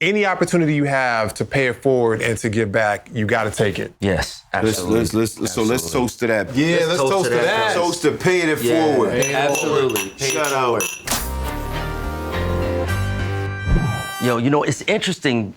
any opportunity you have to pay it forward and to give back, you got to take it. Yes, absolutely. So let's toast to that. Yeah, let's toast to that. Toast to paying it forward. Absolutely. Shout out. Yo, it's interesting,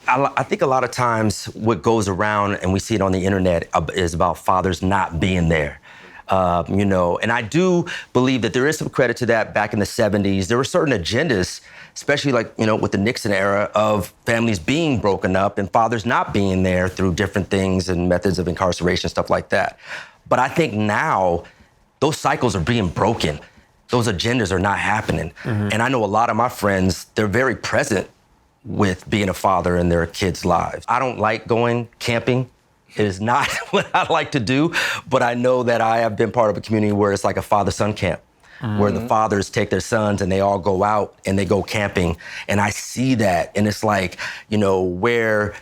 I think a lot of times what goes around, and we see it on the internet, is about fathers not being there. And I do believe that there is some credit to that. Back in the 70s, there were certain agendas, especially with the Nixon era, of families being broken up and fathers not being there through different things and methods of incarceration, stuff like that. But I think now those cycles are being broken. Those agendas are not happening. Mm-hmm. And I know a lot of my friends, they're very present with being a father in their kids' lives. I don't like going camping. It is not what I like to do, but I know that I have been part of a community where it's like a father-son camp, where the fathers take their sons and they all go out and they go camping. And I see that, and it's like, where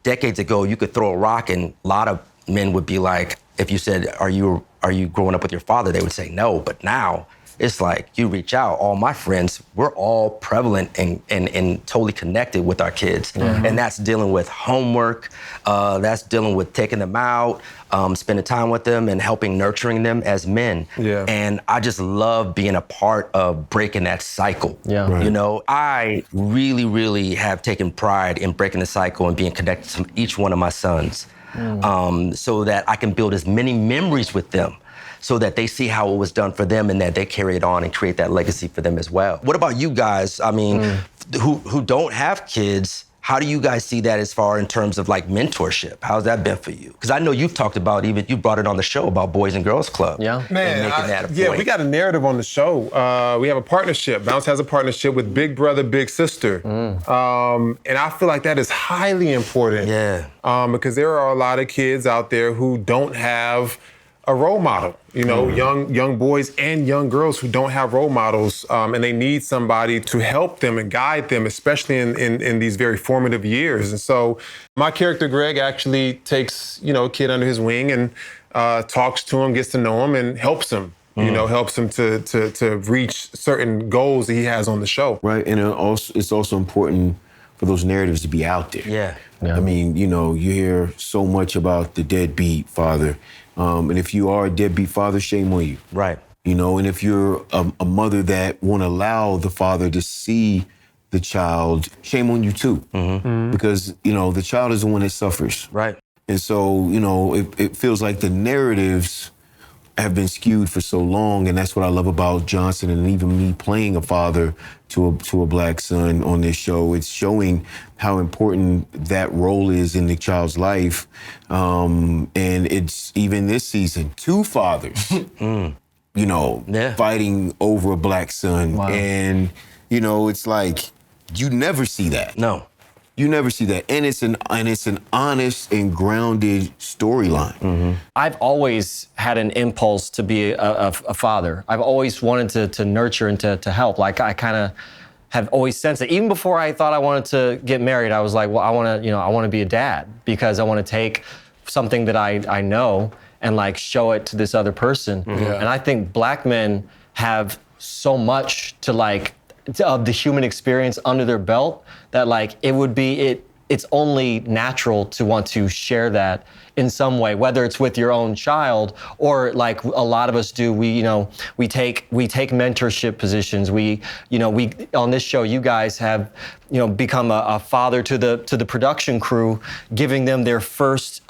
decades ago you could throw a rock and a lot of men would be like, if you said, are you growing up with your father? They would say no, but now it's like you reach out. All my friends, we're all prevalent and totally connected with our kids. Mm-hmm. And that's dealing with homework. That's dealing with taking them out, spending time with them and nurturing them as men. Yeah. And I just love being a part of breaking that cycle. Yeah. Right. I really, really have taken pride in breaking the cycle and being connected to each one of my sons so that I can build as many memories with them, so that they see how it was done for them and that they carry it on and create that legacy for them as well. What about you guys? I mean, who don't have kids, how do you guys see that as far in terms of mentorship? How's that been for you? Because I know you've talked about, even you brought it on the show about Boys and Girls Club. Yeah. Man, we got a narrative on the show. We have a partnership. Bounce has a partnership with Big Brother, Big Sister. And I feel like that is highly important. Yeah. Because there are a lot of kids out there who don't have a role model, young boys and young girls who don't have role models, and they need somebody to help them and guide them, especially in these very formative years. And so my character, Greg, actually takes, a kid under his wing and talks to him, gets to know him, and helps him, helps him to reach certain goals that he has on the show. Right, and it's also important for those narratives to be out there. Yeah. I mean, you hear so much about the deadbeat father. And if you are a deadbeat father, shame on you. Right. And if you're a mother that won't allow the father to see the child, shame on you too. Mm-hmm. Because, the child is the one that suffers. Right. And so, it feels like the narratives have been skewed for so long, and that's what I love about Johnson and even me playing a father to a black son on this show. It's showing how important that role is in the child's life. And it's even this season, two fathers, fighting over a black son. Wow. And, it's like, you never see that. No. You never see that. And it's an honest and grounded storyline. Mm-hmm. I've always had an impulse to be a father. I've always wanted to nurture and to help. I kind of have always sensed it. Even before I thought I wanted to get married, I was like, well, I want to be a dad, because I want to take something that I know and show it to this other person. Mm-hmm. Yeah. And I think black men have so much of the human experience under their belt that it's only natural to want to share that in some way, whether it's with your own child or a lot of us do. We take mentorship positions. We on this show, you guys have become a father to the production crew, giving them their first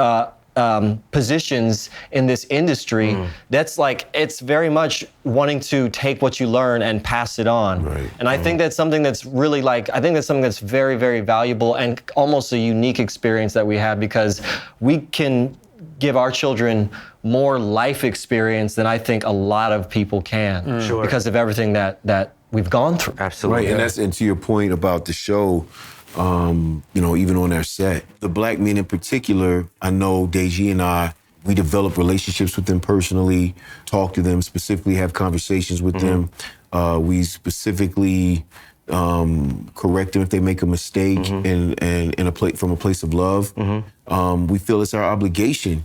positions in this industry. That's it's very much wanting to take what you learn and pass it on. Right. And I think that's something that's really I think that's something that's very, very valuable and almost a unique experience that we have, because we can give our children more life experience than I think a lot of people can. Sure. Because of everything that we've gone through. Absolutely. Right, and to your point about the show, even on our set, the black men in particular, I know Deji and we develop relationships with them personally, talk to them, specifically have conversations with them. We specifically correct them if they make a mistake from a place of love. We feel it's our obligation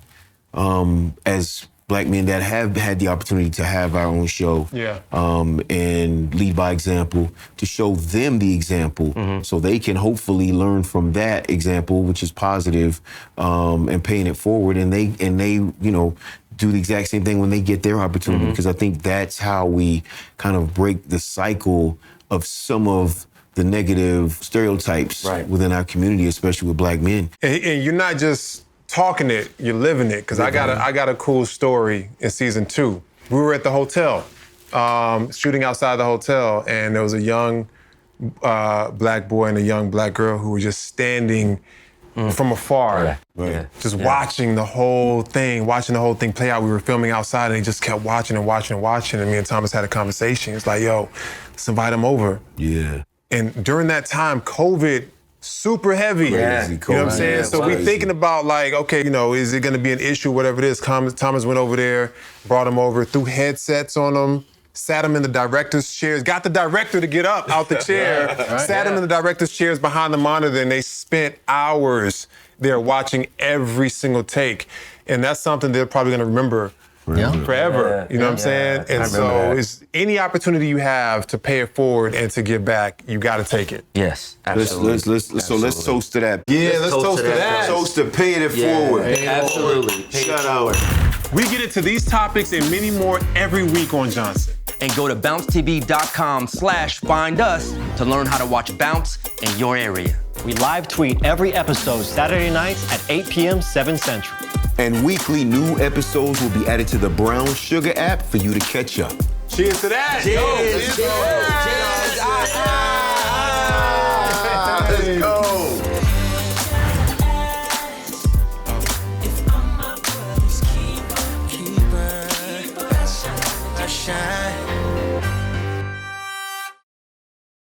as Black men that have had the opportunity to have our own show, and lead by example, to show them the example, so they can hopefully learn from that example, which is positive, and paying it forward, and they do the exact same thing when they get their opportunity, because I think that's how we kind of break the cycle of some of the negative stereotypes within our community, especially with Black men. And you're not just talking it, you're living it. Because I got a cool story in season 2. We were at the hotel, shooting outside the hotel, and there was a young Black boy and a young Black girl who were just standing from afar, just watching the whole thing play out. We were filming outside, and they just kept watching and watching and watching. And me and Thomas had a conversation. It's like, yo, let's invite him over. Yeah. And during that time, COVID, super heavy. Crazy, you know what I'm saying? So we thinking about like, okay, is it gonna be an issue, whatever it is. Thomas went over there, brought him over, threw headsets on him, sat him in the director's chairs, got the director to get up out the chair, sat him in the director's chairs behind the monitor, and they spent hours there watching every single take. And that's something they're probably gonna remember forever, you know what I'm saying? And so it's any opportunity you have to pay it forward and to give back, you gotta take it. Yes, absolutely. So let's toast to that. Yeah, let's toast to that. Toast to paying it forward. Absolutely. Shout out. We get into these topics and many more every week on Johnson. And go to bouncetv.com/find us to learn how to watch Bounce in your area. We live tweet every episode Saturday nights at 8 p.m. 7 Central. And weekly new episodes will be added to the Brown Sugar app for you to catch up. Cheers to that. Cheers. Cheers.